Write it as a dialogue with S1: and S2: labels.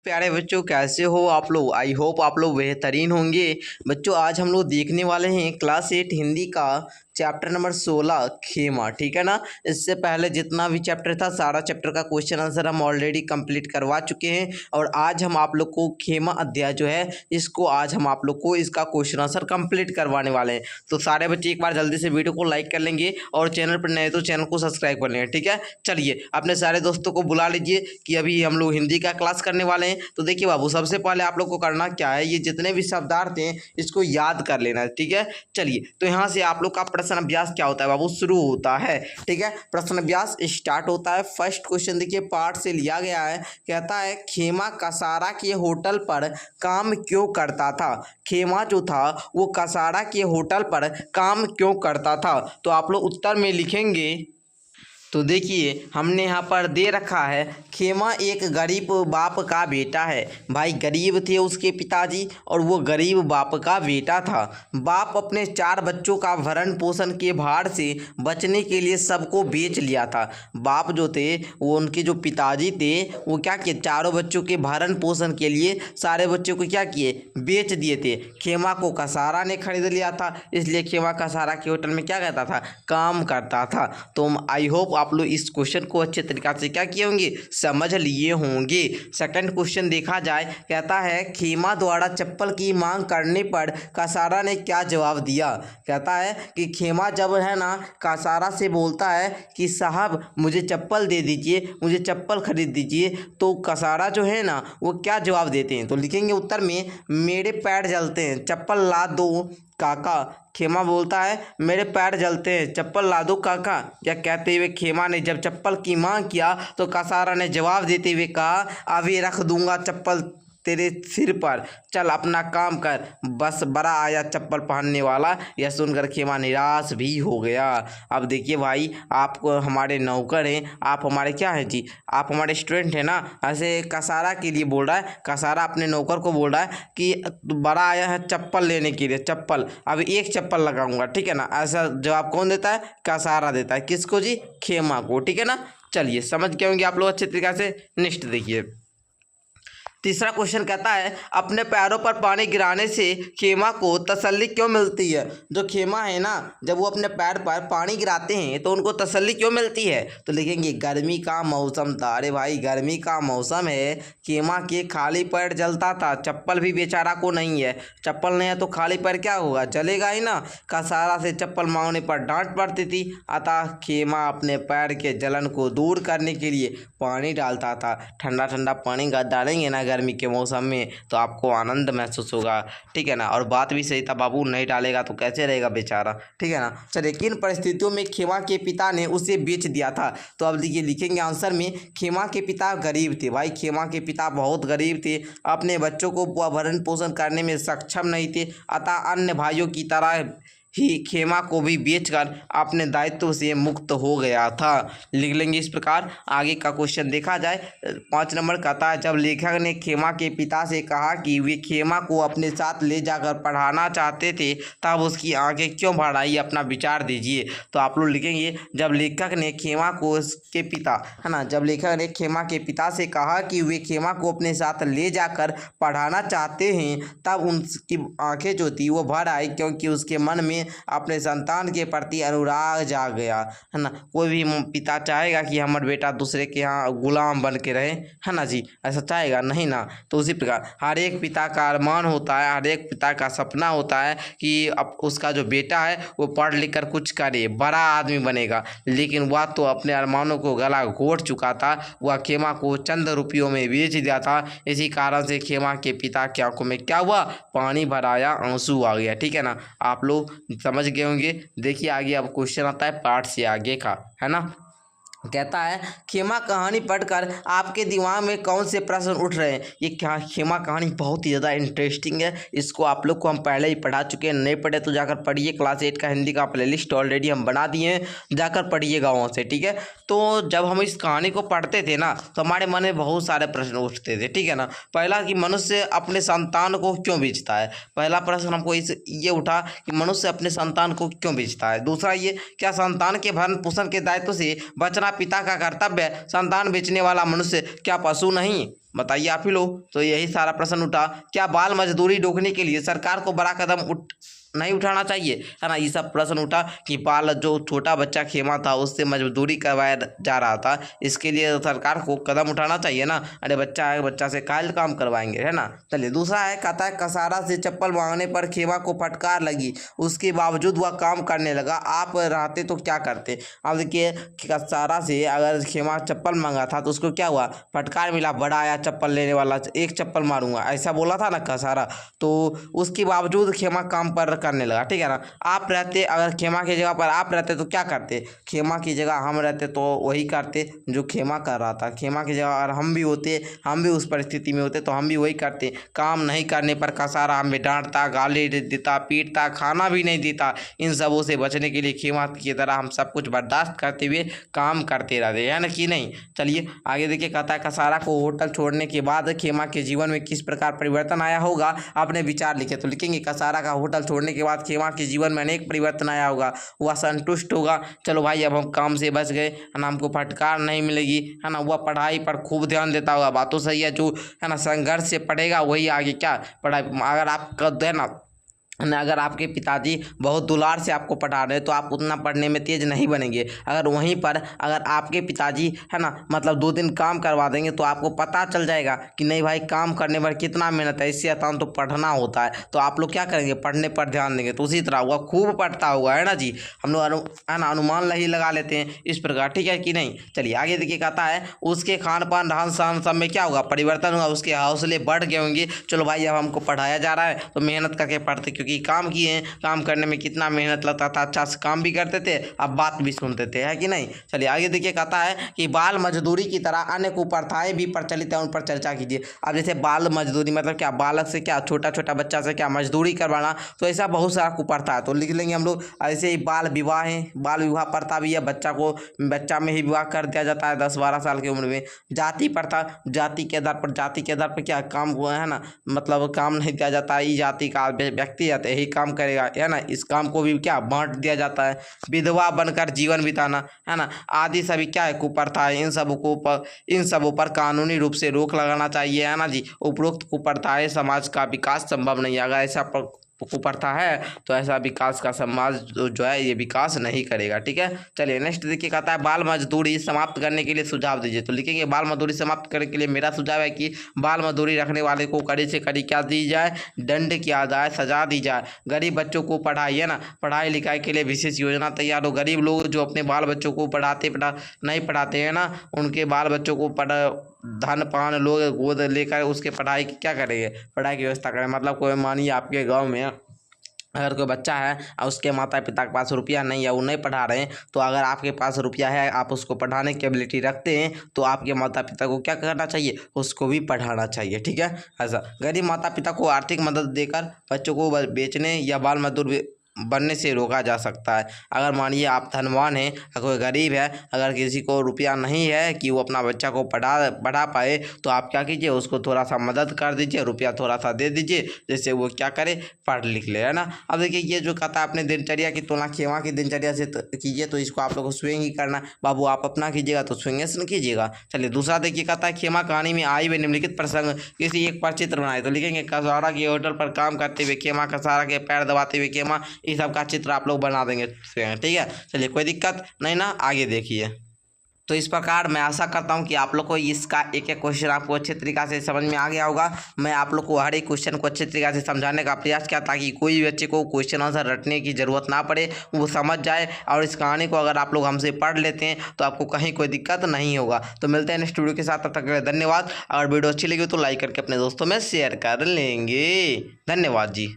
S1: प्यारे बच्चों, कैसे हो आप लोग। आई होप आप लोग बेहतरीन होंगे। बच्चों, आज हम लोग देखने वाले हैं क्लास 8 हिंदी का चैप्टर नंबर 16 खेमा। ठीक है ना। इससे पहले जितना भी चैप्टर था सारा चैप्टर का क्वेश्चन आंसर हम ऑलरेडी कंप्लीट करवा चुके हैं और आज हम आप लोग को खेमा अध्याय जो है इसको आज हम आप लोग को इसका क्वेश्चन आंसर कंप्लीट करवाने वाले हैं। तो सारे बच्चे एक बार जल्दी से वीडियो को लाइक कर लेंगे और चैनल पर नए तो चैनल को सब्सक्राइब कर लेंगे। ठीक है, चलिए अपने सारे दोस्तों को बुला लीजिए कि अभी हम लोग हिंदी का क्लास करने वाले हैं। तो देखिए बाबू, सबसे पहले आप लोग को करना क्या है, ये जितने भी शब्दार्थ हैं इसको याद कर लेना है। ठीक है, चलिए तो यहाँ से आप लोग का प्रश्न अभ्यास क्या होता है बाबू, शुरू होता है। ठीक है, प्रश्न अभ्यास स्टार्ट होता है। फर्स्ट क्वेश्चन देखिए पाठ से लिया गया है। कहता है खेमा कसारा के होटल पर काम क्यों करता था। खेमा जो था वो कसारा के होटल पर काम क्यों करता था। तो आप लोग उत्तर में लिखेंगे। तो देखिए हमने यहाँ पर दे रखा है, खेमा एक गरीब बाप का बेटा है। भाई गरीब थे उसके पिताजी और वो गरीब बाप का बेटा था। बाप अपने 4 बच्चों का भरण पोषण के भार से बचने के लिए सबको बेच लिया था। बाप जो थे वो उनके जो पिताजी थे वो क्या किए, चारों बच्चों के भरण पोषण के लिए सारे बच्चों को क्या किए, बेच दिए थे। खेमा को कसारा ने खरीद लिया था, इसलिए खेमा कसारा के होटल में क्या करता था, काम करता था। तो आई होप आप लोग इस क्वेश्चन को अच्छे तरीका से क्या किए होंगे, समझ लिए होंगे। सेकंड क्वेश्चन देखा जाए, कहता है खेमा द्वारा चप्पल की मांग करने पर कसारा ने क्या जवाब दिया। कहता है कि खेमा जब है ना कसारा से बोलता है कि साहब मुझे चप्पल दे दीजिए, मुझे चप्पल खरीद दीजिए, तो कसारा जो है ना वो क्या जवाब देते हैं। तो लिखेंगे उत्तर में, मेरे पैर जलते हैं चप्पल ला दो काका। खेमा बोलता है मेरे पैर जलते हैं चप्पल ला दो काका। क्या कहते हुए खेमा ने जब चप्पल की मांग किया तो कसारा ने जवाब देते हुए कहा, अभी रख दूंगा चप्पल तेरे सिर पर, चल अपना काम कर। बस बड़ा आया चप्पल पहनने वाला। यह सुनकर खेमा निराश भी हो गया। अब देखिए भाई, आप हमारे नौकर हैं, आप हमारे क्या हैं जी, आप हमारे स्टूडेंट हैं ना। ऐसे कसारा के लिए बोल रहा है, कसारा अपने नौकर को बोल रहा है कि बड़ा आया है चप्पल लेने के लिए, चप्पल अब एक चप्पल लगाऊंगा। ठीक है ना, ऐसा जवाब कौन देता है, कसारा देता है। किसको जी, खेमा को। ठीक है ना, चलिए समझ गए होंगे आप लोग अच्छे तरीके से। नेक्स्ट देखिए तीसरा क्वेश्चन कहता है, अपने पैरों पर पानी गिराने से खेमा को तसल्ली क्यों मिलती है। जो खेमा है ना, जब वो अपने पैर पर पानी गिराते हैं तो उनको तसल्ली क्यों मिलती है। तो लिखेंगे गर्मी का मौसम था। अरे भाई गर्मी का मौसम है, खेमा के खाली पैर जलता था, चप्पल भी बेचारा को नहीं है। चप्पल नहीं है तो खाली पैर क्या होगा, जलेगा ही ना। कसारा से चप्पल मांगने पर डांट पड़ती थी, अतः खेमा अपने पैर के जलन को दूर करने के लिए पानी डालता था। ठंडा ठंडा पानी डालेंगे ना गर्मी के मौसम में तो आपको आनंद महसूस होगा। ठीक है ना, और बात भी सही था बाबू, नहीं डालेगा तो कैसे रहेगा बेचारा। ठीक है ना, चलिए किन परिस्थितियों में खेमा के पिता ने उसे बेच दिया था। तो अब देखिए लिखेंगे आंसर में, खेमा के पिता गरीब थे। भाई खेमा के पिता बहुत गरीब थे, अपने बच्चों को भरण पोषण करने में सक्षम नहीं थे, अतः अन्य भाइयों की तरह ही खेमा को भी बेचकर अपने दायित्व से मुक्त हो गया था। लिख लेंगे इस प्रकार। आगे का क्वेश्चन देखा जाए, 5 नंबर कहता है, जब लेखक ने खेमा के पिता से कहा कि वे खेमा को अपने साथ ले जाकर पढ़ाना चाहते थे तब उसकी आंखें क्यों भर आई, अपना विचार दीजिए। तो आप लोग लिखेंगे, जब लेखक ने खेमा को उसके पिता है ना, जब लेखक ने खेमा के पिता से कहा कि वे खेमा को अपने साथ ले जाकर पढ़ाना चाहते हैं तब उनकी आंखें जो थी वो भर आई, क्योंकि उसके मन में अपने संतान के प्रति अनुराग जाग गया। है ना, कोई भी पिता चाहेगा कि हमारा बेटा दूसरे के यहाँ गुलाम बन के रहे, है ना जी, ऐसा चाहेगा नहीं ना। तो उसी प्रकार हर एक पिता का अरमान होता है, हर एक पिता का सपना होता है कि अब उसका जो बेटा है वो पढ़ लिख कर कुछ करे, बड़ा आदमी बनेगा। लेकिन वह तो अपने अरमानों को गला घोट चुका था, वह खेमा को चंद रुपयों में बेच दिया था। इसी कारण से खेमा के पिता की आंखों में क्या हुआ, पानी भर आया, आंसू आ गया। ठीक है ना, आप लोग समझ गए होंगे। देखिए आगे अब क्वेश्चन आता है पार्ट से आगे का, है ना। कहता है, खेमा कहानी पढ़कर आपके दिमाग में कौन से प्रश्न उठ रहे हैं। ये क्या खेमा कहानी बहुत ही ज़्यादा इंटरेस्टिंग है, इसको आप लोग को हम पहले ही पढ़ा चुके हैं, नहीं पढ़े तो जाकर पढ़िए। क्लास 8 का हिंदी का प्लेलिस्ट ऑलरेडी हम बना दिए हैं, जाकर पढ़िएगा वहाँ से। ठीक है, तो जब हम इस कहानी को पढ़ते थे ना तो हमारे मन में बहुत सारे प्रश्न उठते थे। ठीक है ना, पहला कि मनुष्य अपने संतान को क्यों बेचता है। पहला प्रश्न हमको ये उठा कि मनुष्य अपने संतान को क्यों बेचता है। दूसरा ये, क्या संतान के भरण पोषण के दायित्व से बचना पिता का कर्तव्य है। संतान बेचने वाला मनुष्य क्या पशु नहीं। बताइए आप ही लोग। तो यही सारा प्रश्न उठा। क्या बाल मजदूरी रोकने के लिए सरकार को बड़ा कदम नहीं उठाना चाहिए, है ना। ये सब प्रश्न उठा कि बाल जो छोटा बच्चा खेमा था उससे मजदूरी करवाया जा रहा था, इसके लिए सरकार को कदम उठाना चाहिए ना। अरे बच्चा है, बच्चा से कायल काम करवाएंगे, है ना। चलिए दूसरा है, कहता है कसारा से चप्पल मांगने पर खेमा को फटकार लगी, उसके बावजूद वह काम करने लगा, आप रहते तो क्या करते। अब देखिए कसारा से अगर खेमा चप्पल मांगा था तो उसको क्या हुआ, फटकार मिला, बड़ा आया चप्पल लेने वाला, एक चप्पल मारूंगा ऐसा बोला था ना कसारा, तो उसके बावजूद खेमा काम पर करने लगा, ठीक है ना। आप रहते, अगर खेमा की जगह पर आप रहते तो क्या करते, खेमा की जगह हम रहते तो वही करते जो खेमा कर रहा था। खेमा की जगह अगर हम भी होते, हम भी उस परिस्थिति में होते तो हम भी वही करते। काम नहीं करने पर कसारा हमें डांटता, गाली देता, पीटता, खाना भी नहीं देता। इन सबों से बचने के लिए खेमा की तरह हम सब कुछ बर्दाश्त करते हुए काम करते रहते, है ना कि नहीं। चलिए आगे देखिए, कहता है कसारा को होटल छोड़ने के बाद खेमा के जीवन में किस प्रकार परिवर्तन आया होगा, अपने विचार लिखे। तो लिखेंगे कसारा का होटल छोड़ने के बाद खेमा के जीवन में अनेक परिवर्तन आया होगा, वह संतुष्ट होगा, चलो भाई अब हम काम से बच गए, है ना, हमको फटकार नहीं मिलेगी, है ना। वह पढ़ाई पर खूब ध्यान देता होगा, बात तो सही है, जो है ना संघर्ष से पढ़ेगा वही आगे क्या पढ़ाई। अगर आप है ना, अगर आपके पिताजी बहुत दुलार से आपको पढ़ा रहे हैं तो आप उतना पढ़ने में तेज नहीं बनेंगे। अगर वहीं पर अगर आपके पिताजी है ना मतलब 2 दिन काम करवा देंगे तो आपको पता चल जाएगा कि नहीं भाई काम करने पर कितना मेहनत है, इससे आसान तो पढ़ना होता है। तो आप लोग क्या करेंगे, पढ़ने पर ध्यान देंगे। तो उसी तरह वह खूब पढ़ता होगा, है ना जी। हम लोग है ना अनुमान नहीं लगा लेते हैं इस प्रकार, ठीक है कि नहीं। चलिए आगे देखिए, कहता है उसके खान पान रहन सहन सब में क्या होगा, परिवर्तन होगा, उसके हौसले बढ़ गए होंगे। चलो भाई अब हमको पढ़ाया जा रहा है तो मेहनत करके पढ़ते, क्योंकि काम किए हैं, काम करने में कितना मेहनत लगता था, अच्छा से काम भी करते थे, अब बात भी सुनते थे, है कि नहीं। चलिए आगे देखिए, कहता है कि बाल मजदूरी की तरह अन्य कुप्रथाएं भी प्रचलित है, उन पर चर्चा कीजिए। अब जैसे बाल मजदूरी मतलब क्या, बालक से क्या, छोटा छोटा बच्चा से क्या मजदूरी करवाना, तो ऐसा बहुत सारा कुप्रथा है। तो लिख लेंगे हम लोग। ऐसे ही बाल विवाह है, बाल विवाह प्रथा भी है, बच्चा में ही विवाह कर दिया जाता है 10-12 साल की उम्र में। जाति प्रथा, जाति के आधार पर क्या काम हुआ है ना, मतलब काम नहीं दिया जाता है, जाति का व्यक्ति है तो यही काम करेगा, है ना, इस काम को भी क्या बांट दिया जाता है। विधवा बनकर जीवन बिताना, है ना, आदि सभी क्या है कुप्रथा है। इन सबों पर कानूनी रूप से रोक लगाना चाहिए, है ना जी। उपरोक्त कुप्रथाएं समाज का विकास संभव नहीं है। अगर ऐसा कुप्रथा है तो ऐसा विकास का समाज जो है ये विकास नहीं करेगा, ठीक है। चलिए नेक्स्ट देखिए, कहता है बाल मजदूरी समाप्त करने के लिए सुझाव दीजिए। तो लिखेंगे बाल मजदूरी समाप्त करने के लिए मेरा सुझाव है कि बाल मजदूरी रखने वाले को कड़ी से कड़ी क्या दी जाए, दंड किया जाए, सजा दी जाए। गरीब बच्चों को पढ़ाई, है ना, पढ़ाई लिखाई के लिए विशेष योजना तैयार हो। गरीब लोग जो अपने बाल बच्चों को नहीं पढ़ाते हैं ना, उनके बाल बच्चों को धन पान लोग गोद लेकर उसके पढ़ाई की क्या करेंगे, पढ़ाई की व्यवस्था करें। मतलब कोई मानिए आपके गांव में अगर कोई बच्चा है और उसके माता पिता के पास रुपया नहीं है, वो नहीं पढ़ा रहे हैं, तो अगर आपके पास रुपया है, आप उसको पढ़ाने की एबिलिटी रखते हैं, तो आपके माता पिता को क्या करना चाहिए, उसको भी पढ़ाना चाहिए, ठीक है। ऐसा गरीब माता पिता को आर्थिक मदद देकर बच्चों को बेचने या बाल मजदूर बनने से रोका जा सकता है। अगर मानिए आप धनवान हैं, कोई गरीब है, अगर किसी को रुपया नहीं है कि वो अपना बच्चा को पढ़ा पाए, तो आप क्या कीजिए, उसको थोड़ा सा मदद कर दीजिए, रुपया थोड़ा सा दे दीजिए, जैसे वो क्या करे, पढ़ लिख ले, है ना। अब देखिए ये जो कहता है अपने दिनचर्या की तुलना खेमा की दिनचर्या से कीजिए, तो इसको आप लोग को स्वयं ही करना। बाबू आप अपना कीजिएगा तो स्वयं से कीजिएगा। चलिए दूसरा देखिए, कहता है खेमा कहानी में आई हुए निम्नलिखित प्रसंग किसी एक पर चित्र बनाए। तो लिखेंगे कसारा की होटल पर काम करते हुए खेमा, कसारा के पैर दबाते हुए खेमा, इस सब का चित्र आप लोग बना देंगे, ठीक है। चलिए कोई दिक्कत नहीं ना, आगे देखिए। तो इस प्रकार मैं आशा करता हूं कि आप लोग को इसका एक एक क्वेश्चन आपको अच्छे तरीक़ा से समझ में आ गया होगा। मैं आप लोग को हर एक क्वेश्चन को अच्छे तरीक़ा से समझाने का प्रयास किया ताकि कोई भी बच्चे को क्वेश्चन आंसर रटने की ज़रूरत ना पड़े, वो समझ जाए। और इस कहानी को अगर आप लोग हमसे पढ़ लेते हैं तो आपको कहीं कोई दिक्कत नहीं होगा। तो मिलते हैं नेक्स्ट वीडियो के साथ, तब तक के लिए धन्यवाद। अगर वीडियो अच्छी लगी तो लाइक करके अपने दोस्तों में शेयर कर लेंगे। धन्यवाद जी।